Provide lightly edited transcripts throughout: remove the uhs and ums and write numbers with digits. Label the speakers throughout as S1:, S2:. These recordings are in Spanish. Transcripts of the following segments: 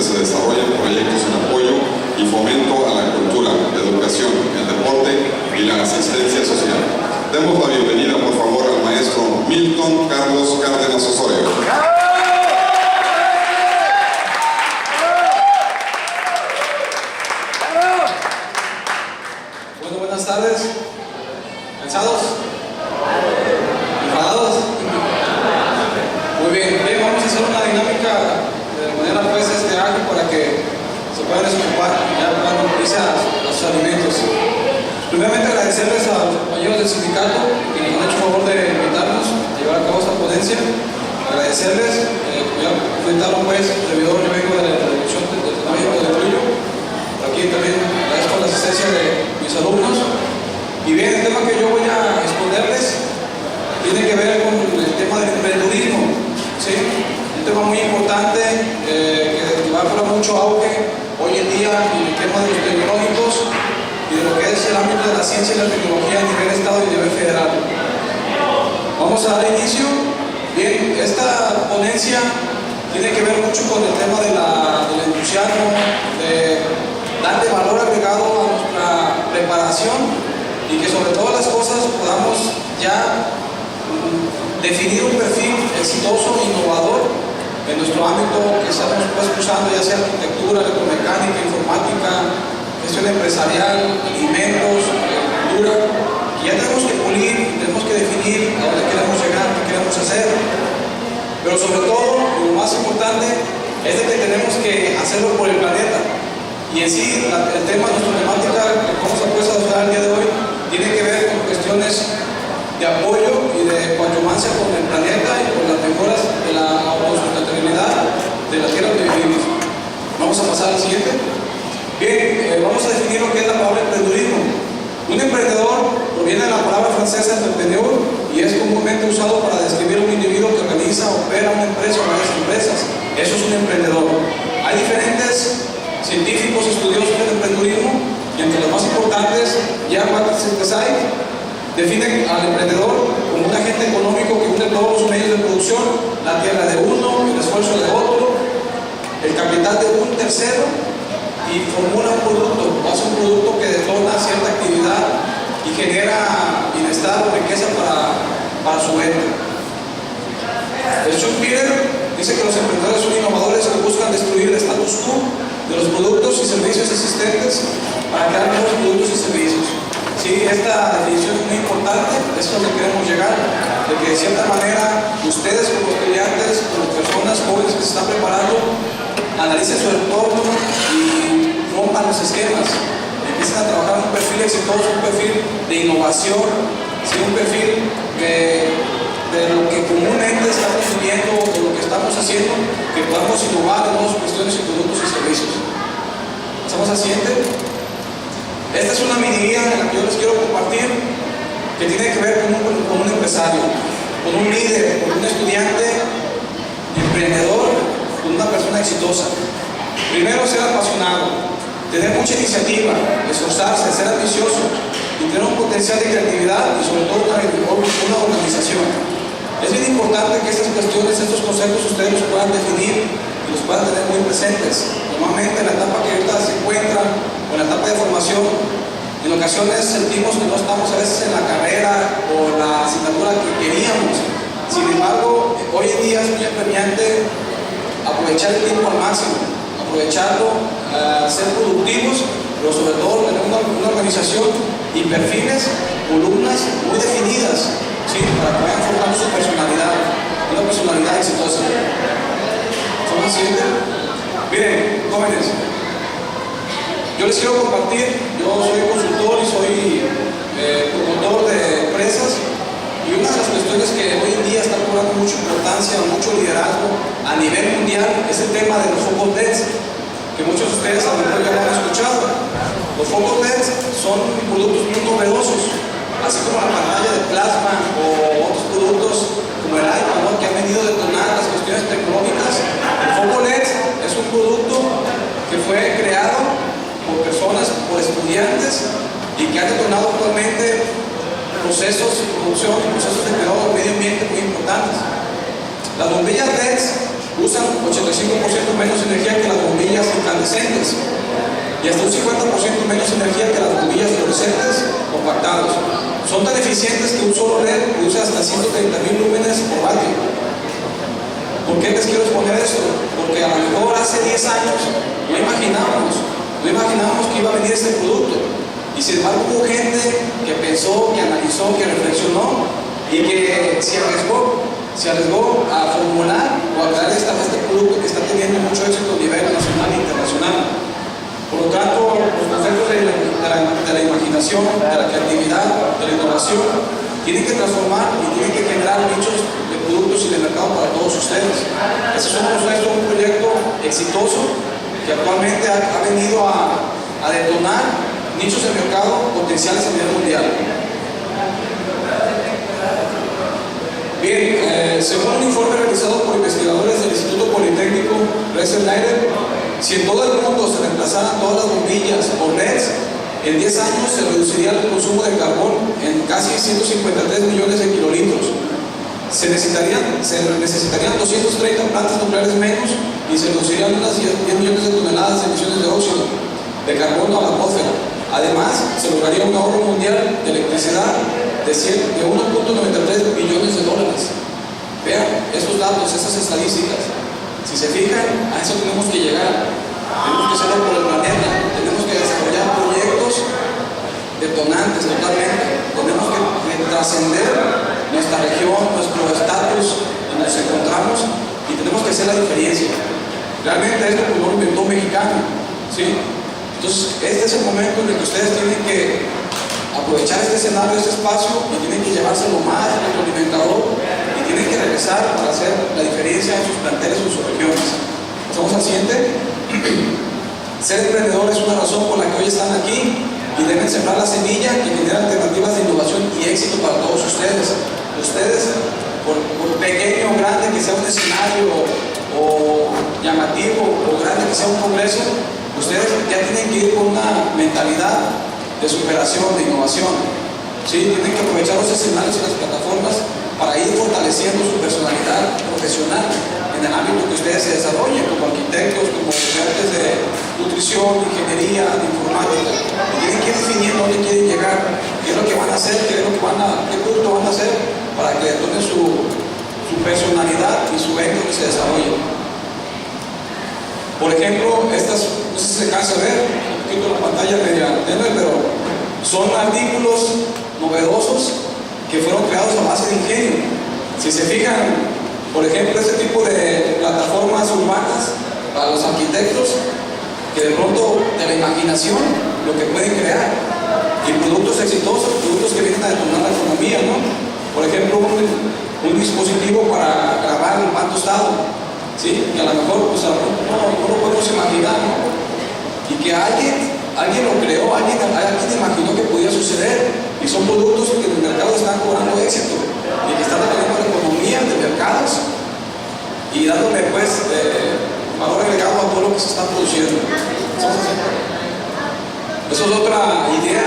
S1: se desarrollen proyectos en apoyo y fomento a la cultura, la educación, el deporte y la asistencia social. Demos la bienvenida, por favor, al maestro Milton Carlos Cárdenas Osorio.
S2: Bueno, buenas tardes. ¿Cansados? ¿Enfadados? Muy bien, vamos a hacer una dinámica de manera pues ágil para que se puedan desocupar y ya puedan irse a los alimentos. Primeramente agradecerles a los compañeros del sindicato que nos han hecho favor de invitarnos a llevar a cabo esta ponencia. Agradecerles, ya comentaron pues, el servidor, yo vengo de la Dirección del Tecnológico de Trujillo. Aquí también agradezco la asistencia de mis alumnos. Y bien, el tema que yo voy a exponerles tiene que ver con el tema del emprendedurismo, ¿sí? Un tema muy importante que va a cobrar mucho auge hoy en día en el tema de los tecnológicos y de lo que es el ámbito de la ciencia y la tecnología a nivel estado y a nivel federal. Vamos a dar inicio. Bien, esta ponencia tiene que ver mucho con el tema del entusiasmo, de darle valor agregado a nuestra preparación y que sobre todas las cosas podamos ya definir un perfil exitoso e innovador en nuestro ámbito que estamos pues usando, ya sea arquitectura, electromecánica, informática, gestión empresarial, alimentos, agricultura. Y ya tenemos que pulir, tenemos que definir a dónde queremos llegar, qué queremos hacer. Pero sobre todo, lo más importante es de que tenemos que hacerlo por el planeta. Y en sí, el tema, nuestra temática que vamos a pues hablar el día de hoy, tiene que ver con cuestiones de apoyo y de coadyuvancia con el planeta y con las mejoras de la autosustentabilidad de la tierra donde vivimos. Vamos a pasar al siguiente. Bien, vamos a definir lo que es la palabra emprendedurismo. Un emprendedor proviene de la palabra francesa entrepreneur y es comúnmente usado para describir a un individuo que organiza, opera una empresa o varias empresas. Eso es un emprendedor. Hay diferentes científicos estudiosos del emprendedurismo y entre los más importantes, Jan Wackenstein definen al emprendedor como un agente económico que une todos los medios de producción, la tierra de uno, el esfuerzo de otro, el capital de un tercero y formula un producto, hace un producto que detona cierta actividad y genera bienestar o riqueza para su venta. El Schumpeter dice que los emprendedores son innovadores que buscan destruir el status quo de los productos y servicios existentes para crear nuevos productos y servicios. Sí, esta definición es muy importante, es lo que queremos llegar, de que de cierta manera ustedes como estudiantes, como personas jóvenes que se están preparando, analicen su entorno y rompan los esquemas, empiecen a trabajar un perfil exitoso, un perfil de innovación, ¿sí? Un perfil de lo que comúnmente estamos viviendo, de lo que estamos haciendo, que podamos innovar en nuevas cuestiones y productos y servicios. ¿Pasamos al siguiente? Esta es una mini guía en la que yo les quiero compartir que tiene que ver con un empresario, con un líder, con un estudiante, emprendedor, con una persona exitosa. Primero, ser apasionado, tener mucha iniciativa, esforzarse, ser ambicioso y tener un potencial de creatividad y sobre todo una organización. Es bien importante que estas cuestiones, estos conceptos ustedes los puedan definir y los puedan tener muy presentes. Normalmente en la etapa que ahorita se encuentran o en la etapa de formación, en ocasiones sentimos que no estamos a veces en la carrera o la asignatura que queríamos. Sin embargo, hoy en día es muy apremiante aprovechar el tiempo al máximo, aprovecharlo, ser productivos, pero sobre todo tener una organización y perfiles, columnas muy definidas, ¿sí? Para que vayan formando su personalidad, una personalidad exitosa. ¿Son conscientes? Miren, jóvenes, yo les quiero compartir, yo soy consultor y soy promotor de empresas, y una de las cuestiones que hoy en día está cobrando mucha importancia, mucho liderazgo a nivel mundial es el tema de los focos LEDs, que muchos de ustedes a lo mejor ya lo han escuchado. Los focos LEDs son productos muy novedosos, así como la pantalla de plasma o otros productos como el iPad, ¿no? Que han venido a detonar las cuestiones tecnológicas. El foco LED es un producto que fue creado por personas, por estudiantes y que ha detonado actualmente procesos de producción y procesos de cuidado del medio ambiente muy importantes. Las bombillas LED usan 85% menos energía que las bombillas incandescentes y hasta un 50% menos energía que las bombillas fluorescentes compactados. Son tan eficientes que un solo LED produce hasta 130.000 lúmenes por vatio. ¿Por qué les quiero exponer esto? Porque a lo mejor hace 10 años no imaginábamos que iba a venir este producto. Y sin embargo hubo gente que pensó, que analizó, que reflexionó y que se arriesgó a formular o a crear este producto que está teniendo mucho éxito a nivel nacional e internacional. Por lo tanto, los conceptos de la imaginación, de la creatividad, de la innovación, tienen que transformar y tienen que generar nichos de productos y de mercado para todos ustedes. Ese es un proyecto exitoso que actualmente ha venido a detonar nichos de mercado potenciales a nivel mundial. Bien, según un informe realizado por investigadores del Instituto Politécnico Rensselaer, si en todo el mundo se reemplazaran todas las bombillas por LEDs, en 10 años se reduciría el consumo de carbón en casi 153 millones de kilolitros. Se necesitarían 230 plantas nucleares menos y se reducirían unas 10 millones de toneladas de emisiones de óxido de carbono a la atmósfera. Además, se lograría un ahorro mundial de electricidad de 1.93 billones de dólares. Vean esos datos, esas estadísticas. Si se fijan, a eso tenemos que llegar. Tenemos que hacerlo por el planeta. Tenemos que desarrollar proyectos detonantes totalmente. Tenemos que trascender nuestra región, nuestro estatus donde nos encontramos y tenemos que hacer la diferencia. Realmente esto no lo inventó un mexicano, ¿sí? Entonces, este es el momento en el que ustedes tienen que aprovechar este escenario, este espacio y tienen que llevárselo más retroalimentador y tienen que regresar para hacer la diferencia en sus planteles o en sus regiones. ¿Estamos al siguiente? Ser emprendedor es una razón por la que hoy están aquí y deben sembrar la semilla que genera alternativas de innovación y éxito para todos ustedes. Ustedes, por pequeño o grande que sea un escenario o llamativo o grande que sea un congreso, ustedes ya tienen que ir con una mentalidad de superación, de innovación. ¿Sí? Tienen que aprovechar los escenarios y las plataformas para ir fortaleciendo su personalidad profesional en el ámbito que ustedes se desarrollen, como arquitectos, como estudiantes de nutrición, de ingeniería, de informática. Y tienen que ir definiendo dónde quieren llegar, qué es lo que van a hacer, qué producto van a hacer para que detonen su personalidad y su éxito que se desarrolle. Por ejemplo, estas, no sé si se alcanza a ver, un poquito la pantalla media tenue, pero son artículos novedosos que fueron creados a base de ingenio. Si se fijan, por ejemplo, este tipo de plataformas urbanas para los arquitectos, que de pronto de la imaginación lo que pueden crear, y productos exitosos, productos que vienen a detonar la economía, ¿no? Por ejemplo, un dispositivo para grabar el pan tostado, ¿sí? Que a lo mejor pues, no lo podemos imaginar, ¿no? Y que alguien lo creó, alguien imaginó que podía suceder, y son productos que en el mercado están cobrando éxito y que están atrayendo la economía de mercados y dándole pues valor agregado a todo lo que se está produciendo. Eso es otra idea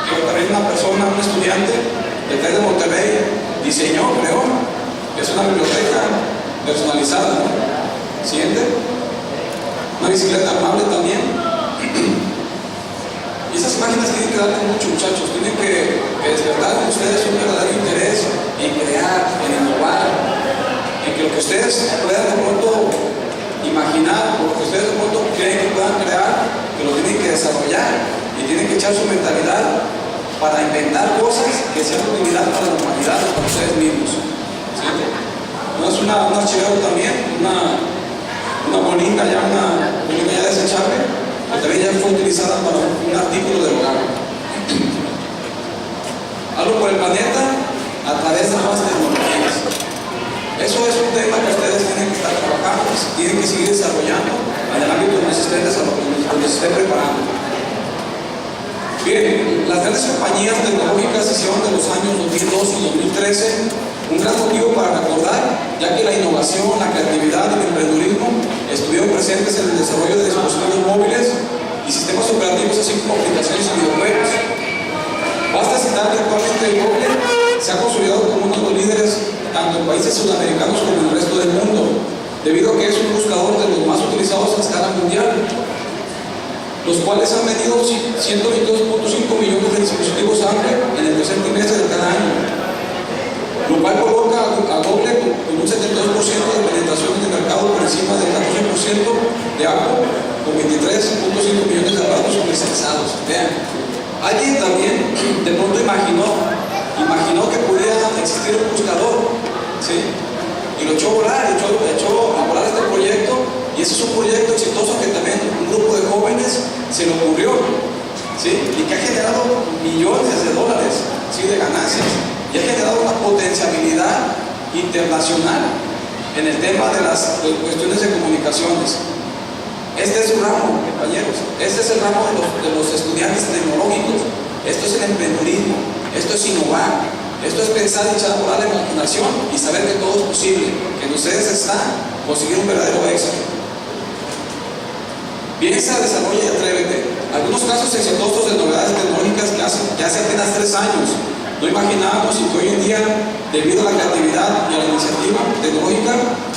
S2: que también una persona, un estudiante del TEC de Monterrey diseñó, creó. Es una biblioteca personalizada, ¿no? Siguiente. Una bicicleta armable también. Y esas máquinas tienen que darle mucho, muchachos. Tienen que despertar en ustedes un verdadero interés en crear, en innovar, en que lo que ustedes puedan de pronto imaginar, o lo que ustedes de pronto creen que puedan crear, que lo tienen que desarrollar y tienen que echar su mentalidad para inventar cosas que sean utilidad para la humanidad o para ustedes mismos. ¿Sí? No es un archivero también, una bolita ya desechable, que también ya fue utilizada para un artículo del hogar. Algo por el planeta a través de nuevas tecnologías. Eso es un tema que ustedes tienen que estar trabajando, tienen que seguir desarrollando en el ámbito donde se estén preparando. Bien, las grandes compañías tecnológicas hicieron de los años 2002 y 2013 un gran motivo para recordar, ya que la innovación, la creatividad y el emprendedurismo estuvieron presentes en el desarrollo de dispositivos móviles y sistemas operativos, así como aplicaciones y videojuegos. Basta citar que actualmente el Google se ha consolidado como uno de los líderes tanto en países sudamericanos como en el resto del mundo, debido a que es un buscador de los más utilizados a escala mundial. cuales han vendido 122.5 millones de dispositivos Apple en el tercer trimestre de cada año, lo cual coloca a Google con un 72% de penetración en el mercado por encima del 14% de Apple, con 23.5 millones de aparatos comercializados. Vean, alguien también de pronto imaginó que pudiera existir un buscador, ¿sí? Y lo echó a volar, echó a volar este proyecto, y ese es un proyecto exitoso que también un grupo de jóvenes se le ocurrió, ¿sí? Y que ha generado millones de dólares, ¿sí?, de ganancias, y ha generado una potencialidad internacional en el tema de las cuestiones de comunicaciones. Este es su ramo, compañeros. Este es el ramo de los estudiantes tecnológicos. Esto es el emprendedurismo. Esto es innovar. Esto es pensar y echar a volar la imaginación y saber que todo es posible, que en ustedes está conseguir un verdadero éxito. Piensa, desarrolla y atrévete. Algunos casos exitosos de novedades tecnológicas que hace apenas 3 años no imaginábamos, y que hoy en día, debido a la creatividad y a la iniciativa tecnológica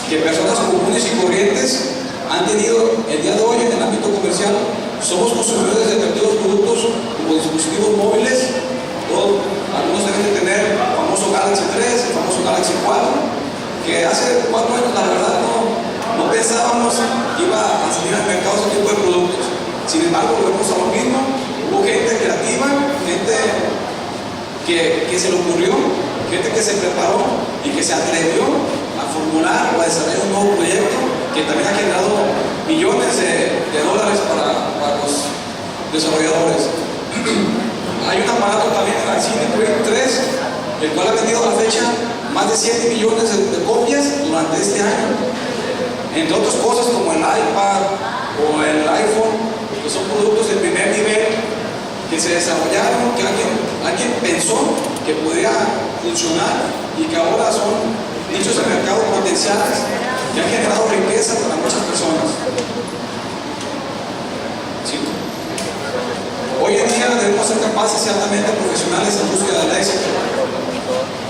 S2: que personas comunes y corrientes han tenido el día de hoy en el ámbito comercial, somos consumidores de atractivos productos como dispositivos móviles. Algunos deben de tener el famoso Galaxy 3, el famoso Galaxy 4, que hace 4 años la verdad no pensábamos que iba a salir al mercado ese tipo de productos. Sin embargo, volvemos a lo mismo. Hubo gente creativa, gente que se le ocurrió, gente que se preparó y que se atrevió a formular o a desarrollar un nuevo proyecto que también ha generado millones de dólares para los desarrolladores. Hay un aparato también, el Cine 3, el cual ha vendido a la fecha más de 7 millones de copias durante este año, entre otras cosas como el iPad o el iPhone, que son productos de primer nivel que se desarrollaron, que alguien pensó que podría funcionar y que ahora son nichos de mercado potenciales que han generado riqueza para muchas personas. ¿Sí? Hoy en día debemos ser capaces y altamente profesionales en búsqueda del éxito.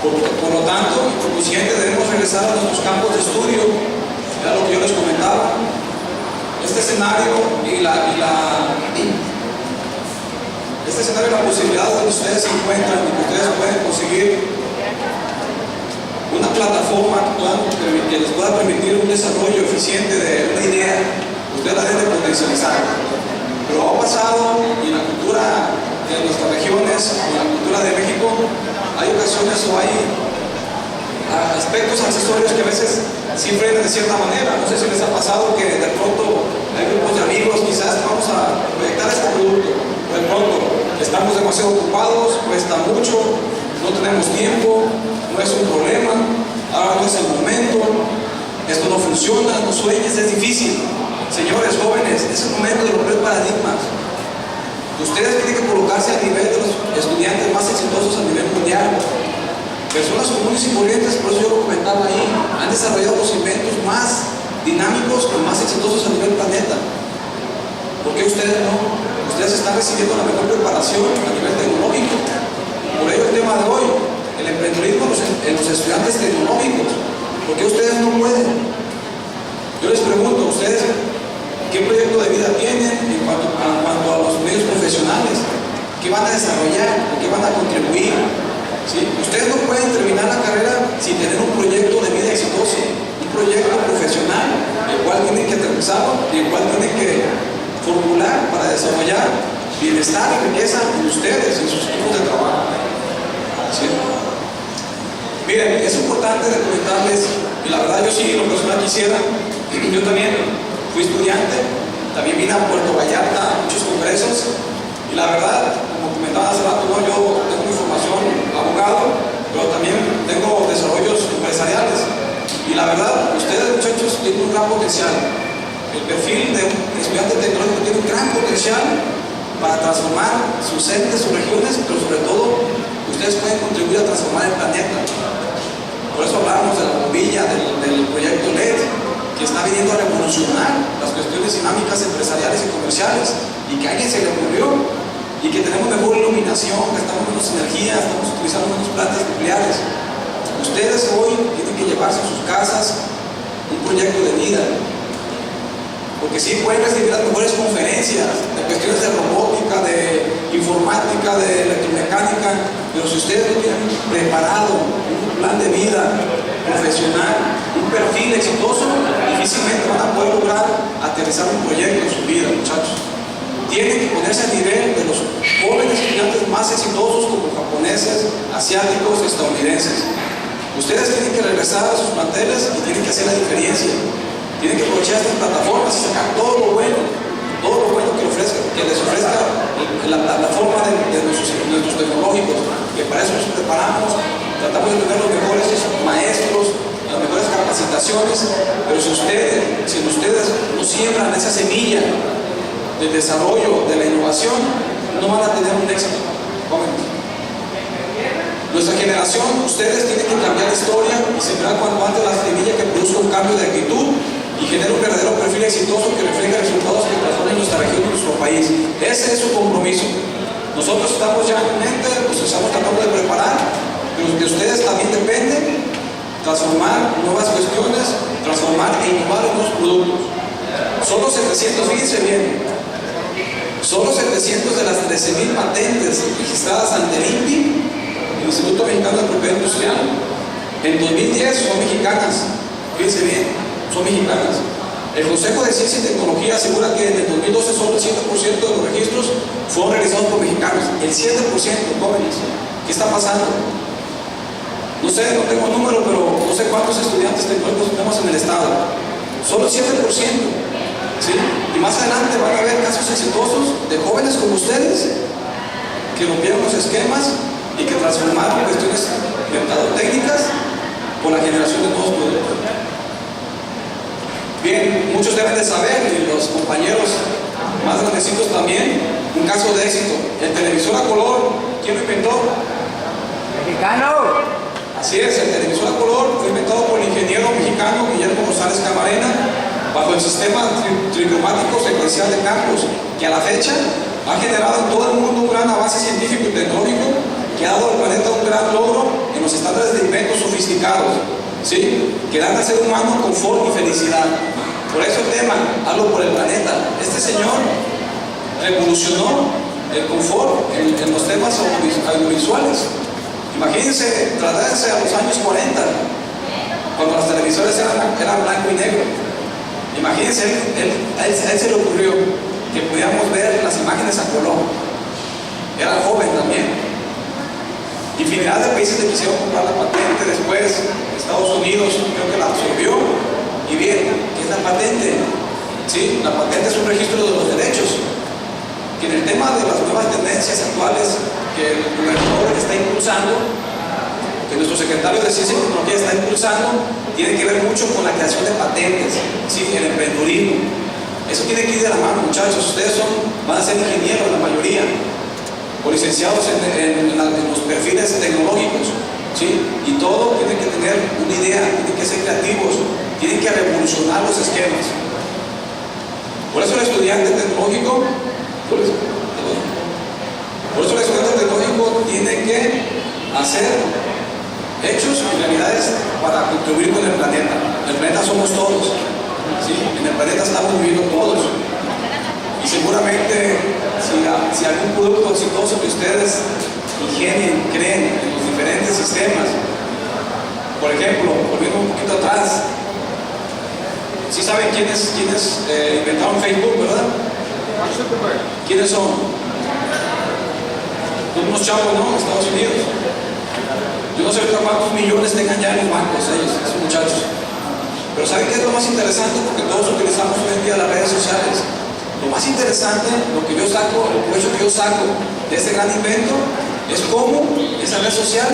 S2: Por lo tanto, y por consiguiente, debemos regresar a nuestros campos de estudio. Era lo que yo les comentaba. Este escenario y la posibilidad donde ustedes se encuentran y que ustedes pueden conseguir una plataforma que les pueda permitir un desarrollo eficiente de una idea, ustedes la deben potencializar. Pero ha pasado, y en la cultura de nuestras regiones, en la cultura de México, hay ocasiones o hay aspectos accesorios que a veces sí frenan de cierta manera. No sé si les ha pasado que de pronto hay grupos de amigos, quizás vamos a proyectar este producto, de pronto estamos demasiado ocupados, cuesta mucho, no tenemos tiempo, no es un problema, ahora no es el momento, esto no funciona, no sueñes, es difícil. Señores jóvenes, es el momento de romper paradigmas. Ustedes tienen que colocarse a nivel de los estudiantes más exitosos a nivel mundial. Personas comunes y corrientes, por eso yo lo comentaba ahí, han desarrollado los inventos más dinámicos y más exitosos a nivel planeta. ¿Por qué ustedes no? Ustedes están recibiendo la mejor preparación a nivel tecnológico. Por ello el tema de hoy, el emprendedurismo en los estudiantes tecnológicos. ¿Por qué ustedes no pueden? Yo les pregunto, ¿ustedes qué proyecto de vida tienen en cuanto a los medios profesionales? ¿Qué van a desarrollar? ¿O qué van a contribuir? ¿Sí? Ustedes no pueden terminar la carrera sin tener un proyecto de vida exitoso, un proyecto profesional, el cual tienen que aterrizar y el cual tienen que formular para desarrollar bienestar y riqueza en ustedes, en sus equipos de trabajo. ¿Sí? Miren, es importante comentarles, y la verdad yo sí, lo personal quisiera, yo también fui estudiante, también vine a Puerto Vallarta a muchos congresos, y la verdad, como comentaba hace rato, ¿no? Yo tengo mi formación abogado, pero también tengo desarrollos empresariales, y la verdad, ustedes muchachos tienen un gran potencial. El perfil de un estudiante tecnológico tiene un gran potencial para transformar sus entes, sus regiones, pero sobre todo, ustedes pueden contribuir a transformar el planeta. Por eso hablamos de la bombilla, del proyecto LED, que está viniendo a revolucionar las cuestiones dinámicas empresariales y comerciales, y que a alguien se le ocurrió, y que tenemos mejor iluminación, gastamos menos energía, estamos utilizando menos plantas nucleares. Ustedes hoy tienen que llevarse a sus casas un proyecto de vida. porque sí pueden recibir las mejores conferencias de cuestiones de robótica, de informática, de electromecánica, pero si ustedes no tienen preparado un plan de vida profesional, un perfil exitoso, difícilmente van a poder lograr aterrizar un proyecto en su vida, muchachos. Tienen que ponerse a nivel de los jóvenes estudiantes más exitosos como japoneses, asiáticos, estadounidenses. Ustedes tienen que regresar a sus planteles y tienen que hacer la diferencia. Tienen que aprovechar estas plataformas y sacar todo lo bueno que les ofrezca la plataforma de nuestros tecnológicos, que para eso nos preparamos, tratamos de tener los mejores maestros, las mejores capacitaciones, pero si ustedes no siembran esa semilla del desarrollo, de la innovación, no van a tener un éxito. Jóvenes. Nuestra generación, ustedes tienen que cambiar la historia y sembrar cuanto antes la semilla que produzca un cambio de actitud y genere un verdadero perfil exitoso que refleje resultados que transformen nuestra región y nuestro país. Ese es su compromiso. Nosotros estamos ya en mente, pues estamos tratando de preparar, pero de ustedes también depende transformar nuevas cuestiones, transformar e innovar nuevos productos. Solo 700, fíjense bien, solo 700 de las 13,000 patentes registradas ante el INPI, el Instituto Mexicano de Propiedad Industrial, en 2010 son mexicanas. Fíjense bien, son mexicanas. El Consejo de Ciencia y Tecnología asegura que en el 2012 solo el 7% de los registros fueron realizados por mexicanos. El 7%, jóvenes. ¿Qué está pasando? No sé, no tengo número, pero no sé cuántos estudiantes tecnológicos tenemos en el estado. Solo el 7%. ¿Sí? Y más adelante van a haber casos exitosos de jóvenes como ustedes que rompieron los esquemas y que transformaron cuestiones mercadotécnicas por la generación de nuevos productos. Bien, muchos deben de saber, y los compañeros más grandecitos también, un caso de éxito. El televisor a color, ¿quién lo inventó?
S3: ¡Mexicano!
S2: Así es, el televisor a color fue inventado por el ingeniero mexicano Guillermo González Camarena bajo el sistema tricromático secuencial de campos, que a la fecha ha generado en todo el mundo un gran avance científico y tecnológico que ha dado al planeta un gran logro en los estándares de inventos sofisticados, ¿sí? Que dan al ser humano confort y felicidad. Por eso el tema, hazlo por el planeta. Este señor revolucionó el confort en los temas audiovisuales. Imagínense, trasladarse a los años 40, cuando los televisores eran blanco y negro. Imagínense, a él se le ocurrió que pudiéramos ver las imágenes a color. Era joven también. Infinidad de países le quisieron comprar la patente, después Estados Unidos creo que la absorbió. Y bien, ¿qué es la patente? ¿Sí? La patente es un registro de los derechos, que en el tema de las nuevas tendencias actuales que el gobernador está impulsando, que nuestro secretario de Ciencia y Tecnología está impulsando, tiene que ver mucho con la creación de patentes, ¿sí? El emprendedurismo. Eso tiene que ir de la mano, muchachos. Ustedes van a ser ingenieros, la mayoría, o licenciados en los perfiles tecnológicos, ¿sí? Y todo tiene que tener una idea, tienen que ser creativos, tienen que revolucionar los esquemas. Por eso el estudiante tecnológico, tiene que hacer hechos y realidades para contribuir con el planeta. El planeta somos todos, ¿sí? En el planeta estamos viviendo todos. Y seguramente si algún producto exitoso que ustedes ingenien, creen en los diferentes sistemas, por ejemplo, volviendo un poquito atrás, ¿sí saben quiénes inventaron Facebook, verdad? ¿Quiénes son? Unos chavos, ¿no? Estados Unidos. Yo no sé cuántos millones tengan ya en los bancos esos muchachos. Pero ¿saben qué es lo más interesante? Porque todos utilizamos hoy en día las redes sociales. Lo más interesante, lo que yo saco, el provecho que yo saco de este gran invento, es cómo esa red social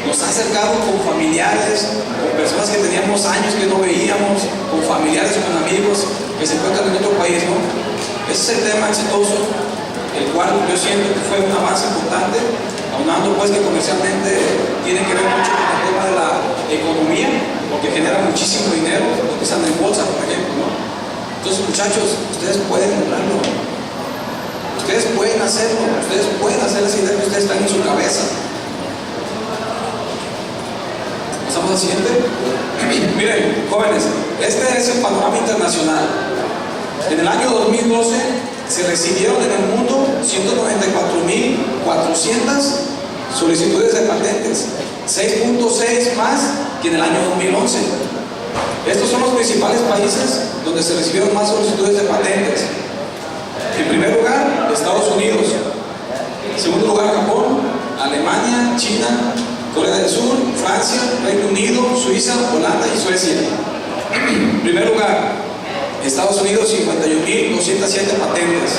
S2: nos ha acercado con familiares, con personas que teníamos años que no veíamos, con familiares, con amigos que se encuentran en otro país, ¿no? Ese es el tema exitoso, el cual yo siento que fue un avance importante, aunando pues que comercialmente tiene que ver mucho con el tema de la economía, porque genera muchísimo dinero, los que están en bolsa, por ejemplo, ¿no? Entonces, muchachos, ustedes pueden lograrlo. Ustedes pueden hacerlo, ustedes pueden hacer esa idea que ustedes están en su cabeza. Pasamos al siguiente. Miren, jóvenes, este es el panorama internacional. En el año 2012 se recibieron en el mundo 194.400 solicitudes de patentes, 6.6 más que en el año 2011. Estos son los principales países donde se recibieron más solicitudes de patentes. En primer lugar, Estados Unidos. En segundo lugar, Japón, Alemania, China, Corea del Sur, Francia, Reino Unido, Suiza, Holanda y Suecia. En primer lugar, Estados Unidos, 51.207 patentes.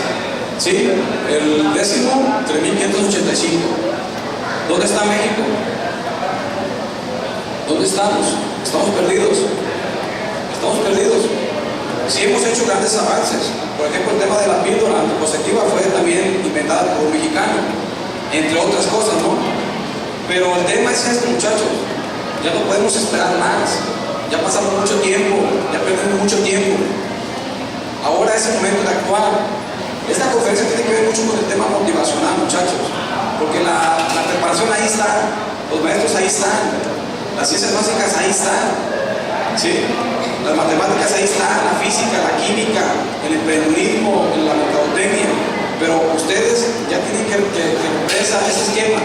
S2: ¿Sí? El décimo, 3.585. ¿Dónde está México? ¿Dónde estamos? Estamos perdidos. Estamos perdidos. Sí hemos hecho grandes avances. Por ejemplo, el tema de la píldora anticonceptiva fue también inventada por un mexicano, entre otras cosas, ¿no? Pero el tema es este, muchachos. Ya no podemos esperar más. Ya pasamos mucho tiempo, ya perdimos mucho tiempo. Ahora es el momento de actuar. Esta conferencia tiene que ver mucho con el tema motivacional, muchachos, porque la preparación ahí está, los maestros ahí están, las ciencias básicas ahí están, ¿sí? Las matemáticas ahí están, la física, la química, el emprendedurismo, la mercadotecnia, pero ustedes ya tienen que romper ese esquema,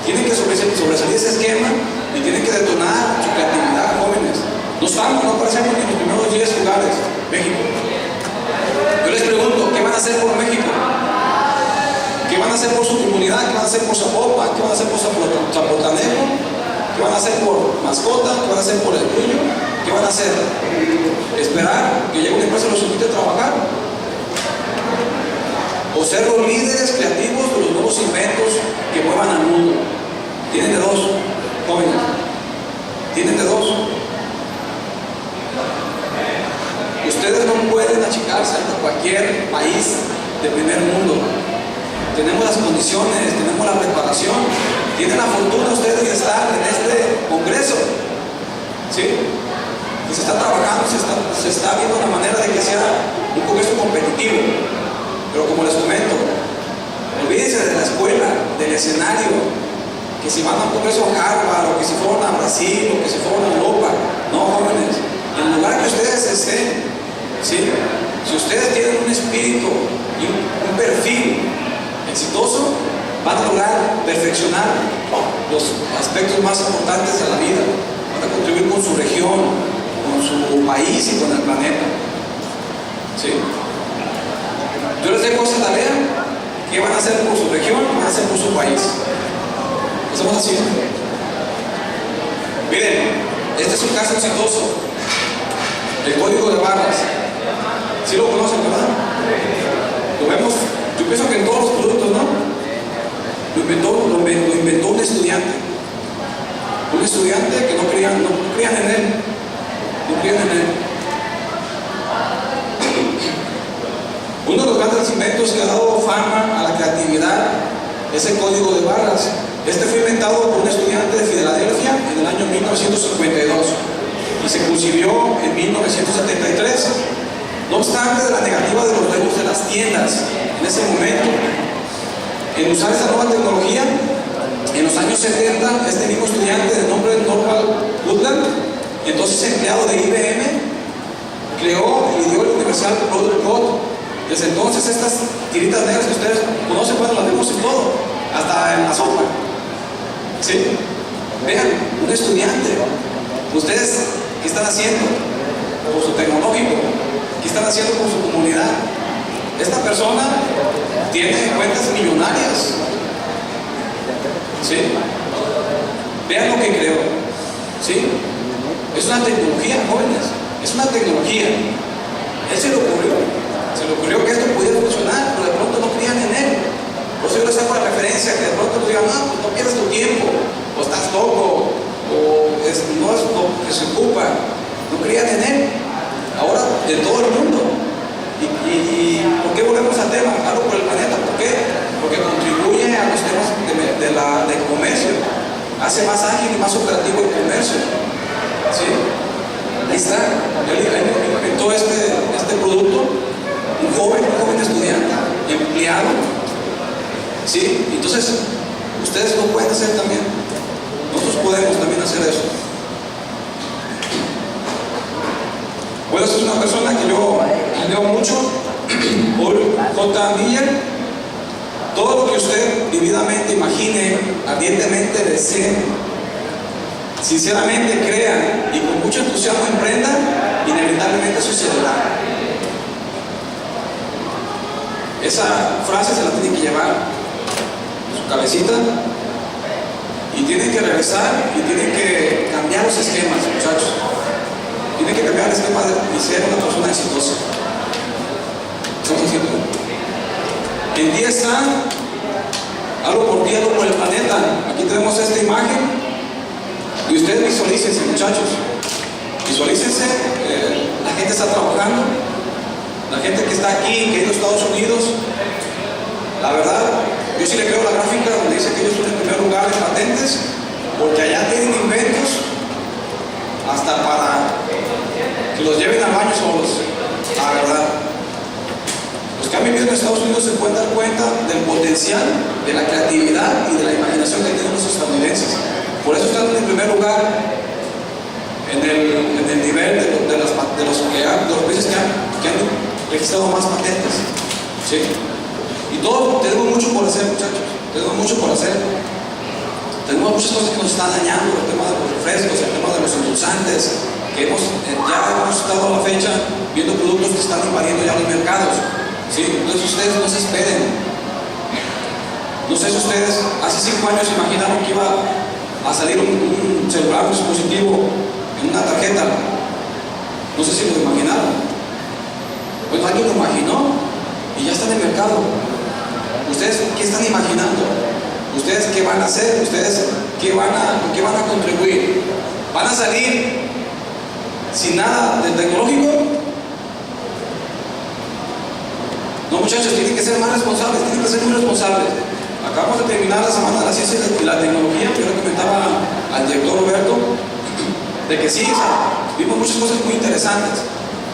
S2: tienen que sobresalir ese esquema y tienen que detonar su creatividad, jóvenes. No aparecemos ni en los primeros 10 lugares, México. Yo les pregunto, ¿qué van a hacer por México? ¿Qué van a hacer por su comunidad? ¿Qué van a hacer por Zapopan? ¿Qué van a hacer por Zapotanejo? ¿Qué van a hacer por Mascota? ¿Qué van a hacer por el tuyo? ¿Qué van a hacer? ¿Esperar que llegue una empresa y los invite a trabajar? ¿O ser los líderes creativos de los nuevos inventos que muevan al mundo? Tienen de dos, jóvenes. Tienen de dos. Ustedes no pueden achicarse ante cualquier país de primer mundo. Tenemos las condiciones, tenemos la preparación, tienen la fortuna ustedes de estar en este congreso, ¿sí? Y se está trabajando, se está viendo la manera de que sea un congreso competitivo. Pero como les comento, olvídense de la escuela, del escenario, que si van a un congreso a Harvard, o que si fueron a Brasil, o que si fueron a Europa. No, jóvenes, en el lugar que ustedes estén, ¿sí? Si ustedes tienen un espíritu y un perfil exitoso, van a lograr perfeccionar los aspectos más importantes de la vida, van a contribuir con su región, con su país y con el planeta, ¿sí? Yo les dejo esa tarea. ¿Qué van a hacer por su región? ¿Qué van a hacer por su país? Hacemos así. Miren, este es un caso exitoso. El código de barras. ¿Sí lo conocen, verdad? Lo vemos, yo pienso que en todos los productos, ¿no? Lo inventó un estudiante. Un estudiante que no creían en él. No creían en él. Uno de los grandes inventos que ha dado fama a la creatividad es el código de barras. Este fue inventado por un estudiante de Filadelfia en el año 1952 y se concibió en 1973. No obstante de la negativa de los dueños de las tiendas en ese momento en usar esta nueva tecnología, en los años 70 este mismo estudiante de nombre Norman Woodland, entonces empleado de IBM, creó y dio el Universal Product Code. Desde entonces estas tiritas negras que ustedes conocen, bueno, las vemos en todo, hasta en la sopa, ¿sí? Vean, un estudiante, ustedes, ¿qué están haciendo por su tecnológico? ¿Qué están haciendo por su comunidad? Esta persona tiene cuentas millonarias, ¿sí? Vean lo que creó, ¿sí? Es una tecnología, jóvenes, es una tecnología. Él se le ocurrió que esto pudiera funcionar, pero de pronto no creían en él. Por eso yo les hago la referencia, que de pronto nos digan, no, pues no pierdas tu tiempo, o estás loco, o no es lo que se ocupa. No creían en él. Ahora, de todo el mundo. ¿Y por qué volvemos al tema? Claro, por el planeta. ¿Por qué? Porque contribuye a los temas de comercio. Hace más ágil y más operativo el comercio. ¿Sí? Ahí está. Él inventó este producto. Un joven estudiante, empleado, ¿sí? Entonces, ustedes lo pueden hacer también. Nosotros podemos también hacer eso. Bueno, esa es una persona que yo leo J. Miller, todo lo que usted vividamente imagine, ardientemente desee, sinceramente crea y con mucho entusiasmo emprenda, inevitablemente sucederá. Esa frase se la tienen que llevar en su cabecita y tienen que regresar y tienen que cambiar los esquemas, muchachos. Tienen que cambiar el esquema de ser una persona exitosa. En ti está algo por ti, algo por el planeta. Aquí tenemos esta imagen y ustedes visualícense, muchachos. Visualícense, la gente está trabajando, la gente que está aquí, que ha ido a Estados Unidos. La verdad, yo sí le creo la gráfica donde dice que ellos son en primer lugar en patentes, porque allá tienen inventos hasta para que los lleven al baño solos. La verdad, los que han vivido en Estados Unidos se pueden dar cuenta del potencial, de la creatividad y de la imaginación que tienen los estadounidenses. Por eso están en primer lugar en el nivel de los países que han registrado más patentes. ¿Sí? Y todos tenemos mucho por hacer, muchachos. Tenemos mucho por hacer. Tenemos muchas cosas que nos están dañando, el tema de los refrescos, el tema de los endulzantes, que ya hemos estado a la fecha viendo productos que están invadiendo ya los mercados. ¿Sí? Entonces ustedes no se esperen. No sé si ustedes hace 5 años imaginaron que iba a salir un celular, un dispositivo en una tarjeta. No sé si lo imaginaron. Pues alguien lo imaginó y ya está en el mercado. ¿Ustedes qué están imaginando? ¿Ustedes qué van a hacer? ¿Ustedes qué van a contribuir? ¿Van a salir sin nada del tecnológico? No, muchachos, tienen que ser más responsables, tienen que ser muy responsables. Acabamos de terminar la Semana de la Ciencia y la Tecnología. Yo le comentaba al director Roberto de que sí, vimos muchas cosas muy interesantes,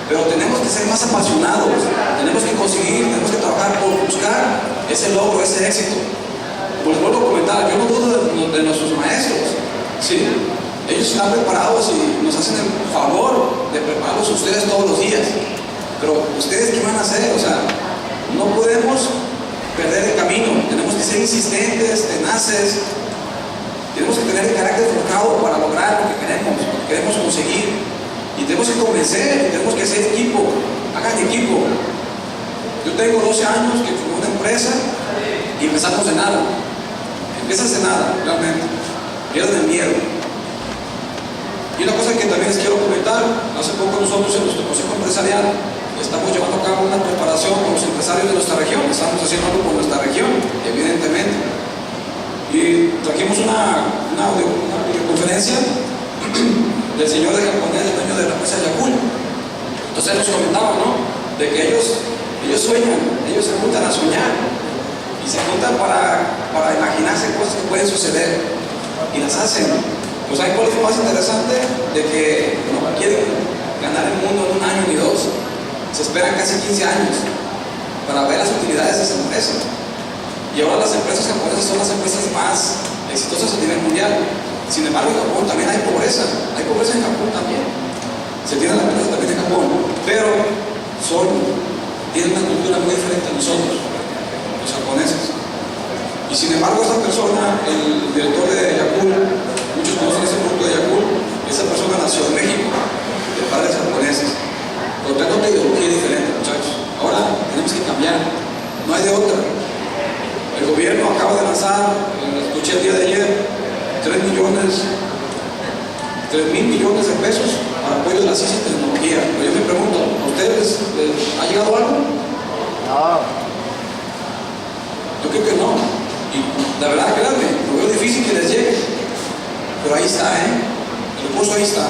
S2: pero tenemos que ser más apasionados, tenemos que conseguir, tenemos que trabajar por buscar ese logro, ese éxito. Pues vuelvo a comentar, yo no dudo de nuestros maestros, ¿sí? Ellos están preparados y nos hacen el favor de prepararlos a ustedes todos los días, pero ustedes qué van a hacer, o sea, no podemos perder el camino, tenemos que ser insistentes, tenaces, tenemos que tener el carácter forjado para lograr lo que queremos conseguir. Y tenemos que convencer, tenemos que hacer equipo, hagan equipo. Yo tengo 12 años que fundé una empresa y empezamos de nada. Empiezas de nada, realmente. Pierden el miedo. Y una cosa que también les quiero comentar, hace poco nosotros en nuestro consejo empresarial estamos llevando a cabo una preparación con los empresarios de nuestra región, estamos haciendo algo por nuestra región, evidentemente. Y trajimos una videoconferencia del señor de japonés, el dueño de la empresa Yakult. Entonces él nos comentaba, ¿no? De que ellos sueñan, ellos se juntan a soñar y se juntan para imaginarse cosas que pueden suceder y las hacen. Pues hay cuál es lo más interesante de que no quieren ganar el mundo en 1 año ni 2, se esperan casi 15 años para ver las utilidades de esa empresa. Y ahora las empresas japonesas son las empresas más exitosas a nivel mundial. Sin embargo, en Japón también hay pobreza en Japón también. Se tiene la pobreza también en Japón, pero tienen una cultura muy diferente a nosotros, los japoneses. Y sin embargo, esa persona, el director de Yakult, muchos conocen ese producto de Yakult, esa persona nació en México, de padres japoneses. Pero tengo otra ideología diferente, muchachos. Ahora tenemos que cambiar, no hay de otra. El gobierno acaba de lanzar, escuché el día de ayer, 3.000 millones de pesos para apoyo de la ciencia y tecnología. Pero yo me pregunto, ¿a ustedes les ha llegado algo?
S3: No.
S2: Yo creo que no. Y la verdad, créanme, lo veo difícil que les llegue. Pero ahí está, el recurso ahí está.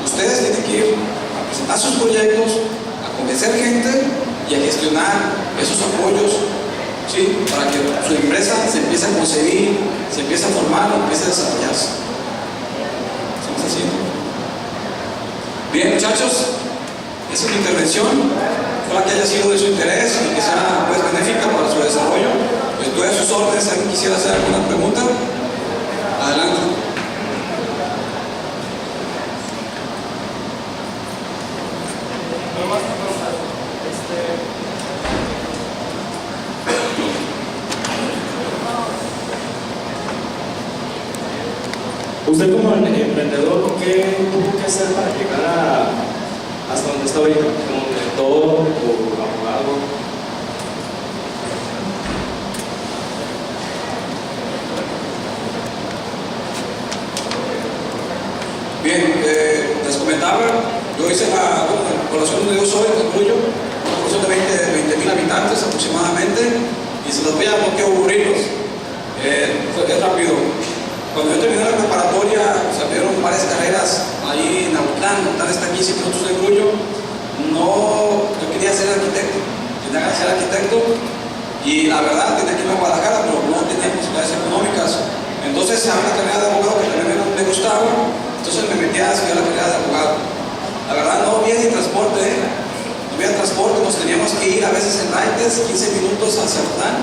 S2: Ustedes tienen que ir a presentar sus proyectos, a convencer gente y a gestionar esos apoyos, ¿sí? Para que su empresa se empiece a concebir, se empiece a formar, empiece a desarrollarse. ¿Estamos haciendo? Bien, muchachos, esa es mi intervención. Ojalá que haya sido de su interés y que sea pues, benéfica para su desarrollo. Estoy a sus órdenes. Si alguien quisiera hacer alguna pregunta, adelante.
S3: Usted como emprendedor, ¿qué tuvo que hacer para llegar hasta donde está ahorita? ¿Como director o abogado?
S2: Bien, les comentaba, yo hice la población donde yo soy, en Cuyo, una población de 20,000 habitantes aproximadamente, y se los voy a no quiero aburrirlos. Es rápido. Cuando yo terminé la preparatoria, se abrieron varias carreras ahí en Autlán está a 15 minutos de Cuyo. Yo quería ser arquitecto, y la verdad tenía que irme a Guadalajara, pero no tenía posibilidades económicas. Entonces, a una carrera de abogado que también me gustaba, entonces me metí a estudiar la carrera de abogado. La verdad no había ni transporte, no había transporte, nos teníamos que ir a veces en raites, 15 minutos hacia Autlán,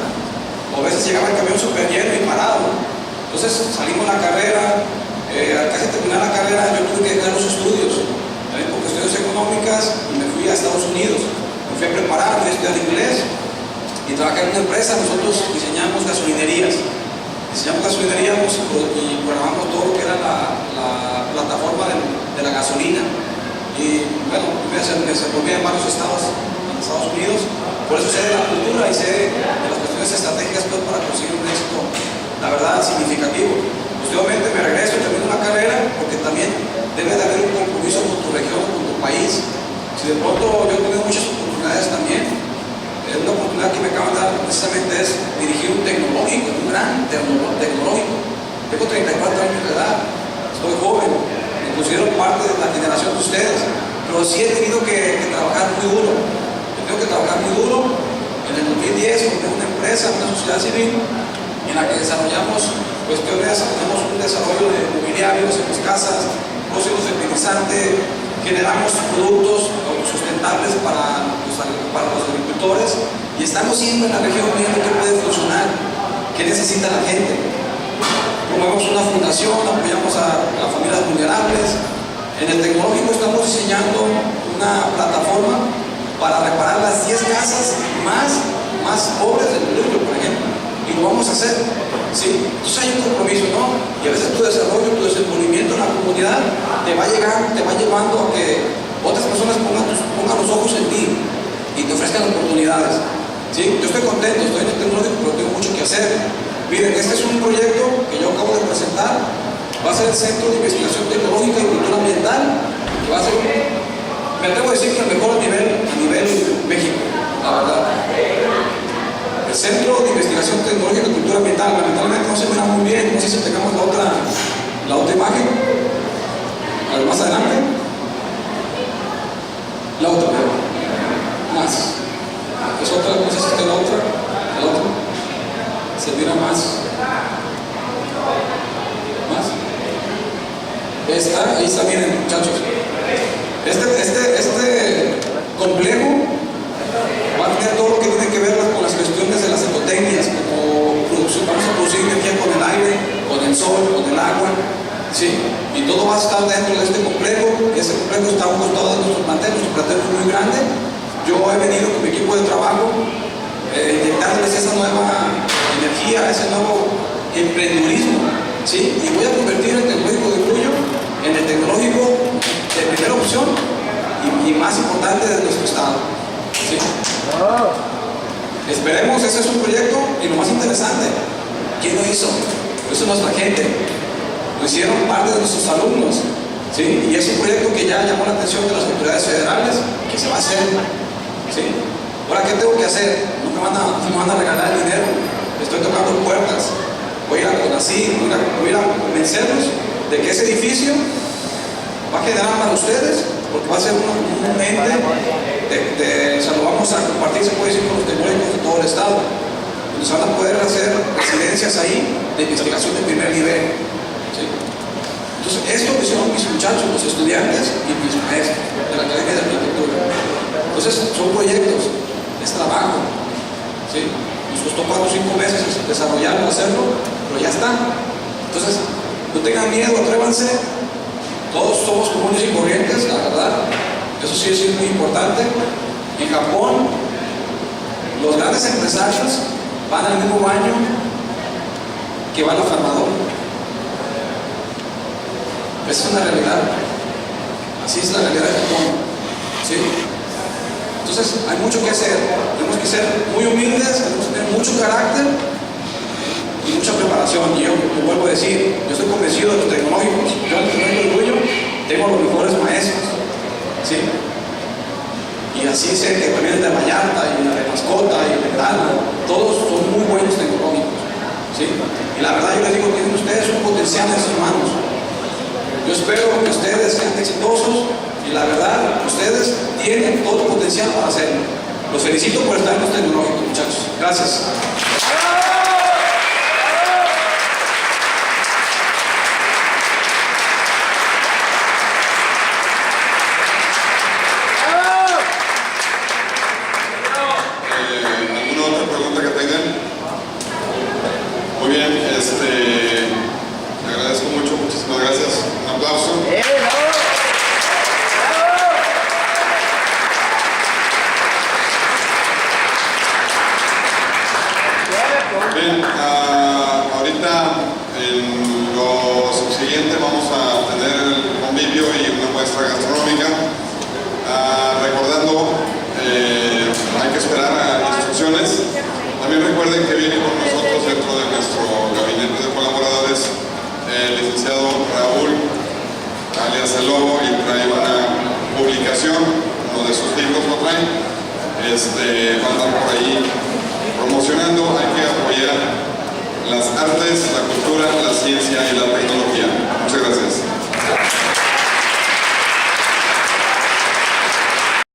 S2: o a veces llegaba el camión súper lleno y parado. Entonces salimos a la carrera, al casi terminar la carrera yo tuve que dejar los estudios, también por cuestiones económicas, y me fui a Estados Unidos. Me fui a preparar, fui a estudiar inglés y trabajé en una empresa. Nosotros diseñamos gasolinerías y programamos todo lo que era la plataforma de la gasolina. Y bueno, me desenvolví en varios estados en Estados Unidos, por eso sé de la cultura y sé de las cuestiones estratégicas para conseguir un éxito, la verdad, significativo. Posteriormente me regreso y termino una carrera, porque también debe de haber un compromiso con tu región, con tu país. Si de pronto yo he tenido muchas oportunidades también, una oportunidad que me acaban de dar precisamente es dirigir un tecnológico, un gran tecnológico. Tengo 34 años de edad, estoy joven, me considero parte de la generación de ustedes, pero sí he tenido que trabajar muy duro. En el 2010 compré una empresa, una sociedad civil, en la que desarrollamos cuestiones, tenemos un desarrollo de mobiliarios en las casas, procesos de fertilizante, generamos productos sustentables para los agricultores, y estamos siempre en la región viendo qué puede funcionar, qué necesita la gente. Promovemos una fundación, apoyamos a familias vulnerables. En el tecnológico estamos diseñando una plataforma para reparar las 10 casas más pobres del mundo, por ejemplo, y lo vamos a hacer, ¿sí? Entonces hay un compromiso, ¿no? Y a veces tu desarrollo, tu desenvolvimiento en la comunidad te va llevando a que otras personas pongan los ojos en ti y te ofrezcan oportunidades, ¿sí? Yo estoy contento, estoy en el tecnológico, pero tengo mucho que hacer. Miren, este es un proyecto que yo acabo de presentar, va a ser el Centro de Investigación Tecnológica y Cultura Ambiental, que va a ser, me atrevo a decir que el mejor a nivel México, la verdad. El Centro de Investigación Tecnológica y Cultura Ambiental, lamentablemente no se mira muy bien, no sé si tengamos la otra imagen. A ver, más adelante. La otra, más. Es otra, no sé si está la otra. Se mira más. Ahí está, miren, muchachos. Este complejo va a tener todo lo que tiene que ver con las cuestiones de las ecotecnias, como producción, vamos a producir energía con el aire, con el sol, con el agua, ¿sí? Y todo va a estar dentro de este complejo. Ese complejo está a un costado de nuestro plantel es muy grande. Yo he venido con mi equipo de trabajo inyectándoles esa nueva energía, ese nuevo emprendedurismo, ¿sí? Y voy a convertir el tecnológico de Cuyo en el tecnológico de primera opción y más importante de nuestro estado, ¿sí? Esperemos, ese es un proyecto, y lo más interesante, ¿quién lo hizo? Lo hizo nuestra gente, lo hicieron parte de nuestros alumnos, ¿sí? Y es un proyecto que ya llamó la atención de las autoridades federales, que se va a hacer, ¿sí? Ahora, ¿qué tengo que hacer? No me van a regalar el dinero, estoy tocando puertas, voy a ir a CONACYT, voy a ir a convencerlos de que ese edificio va a generar para ustedes, porque va a ser un ente, o sea, lo vamos a compartir, se puede decir, con los tecnológicos de todo el estado, donde se van a poder hacer residencias ahí de investigación de primer nivel, ¿sí? Entonces, esto lo hicieron mis muchachos, los estudiantes y mis maestros de la Academia de Arquitectura. Entonces, son proyectos, es trabajo, ¿sí? Nos costó 4 o 5 meses desarrollarlo, hacerlo, pero ya está. Entonces, no tengan miedo, atrévanse. Todos somos comunes y corrientes, la verdad. Eso sí es muy importante. En Japón, los grandes empresarios van al mismo baño que va la farmadora. Esa es una realidad. Así es la realidad de Japón. ¿Sí? Entonces, hay mucho que hacer. Tenemos que ser muy humildes, tenemos que tener mucho carácter y mucha preparación. Y yo lo vuelvo a decir, yo estoy convencido de los tecnológicos. Yo en el primer orgullo tengo los mejores maestros. ¿Sí? Y así sé que también el de Vallarta y la de Mascota y el de Hidalgo, todos son muy buenos tecnológicos. ¿Sí? Y la verdad yo les digo, tienen ustedes un potencial en sus manos. Yo espero que ustedes sean exitosos y la verdad, ustedes tienen todo el potencial para hacerlo. Los felicito por estar en los tecnológicos, muchachos. Gracias.
S1: ¿Alguna otra pregunta que tengan? Muy bien, le agradezco mucho, muchísimas gracias. Un aplauso. Bien, ahorita en lo subsiguiente vamos a tener el convivio y una muestra gastronómica. Recordando, hay que esperar a instrucciones. También recuerden que viene con nosotros dentro de nuestro gabinete de colaboradores el licenciado Raúl, alias El Lobo, y trae una publicación, uno de sus libros lo trae. Va a andar por ahí promocionando. Hay que apoyar las artes, la cultura, la ciencia y la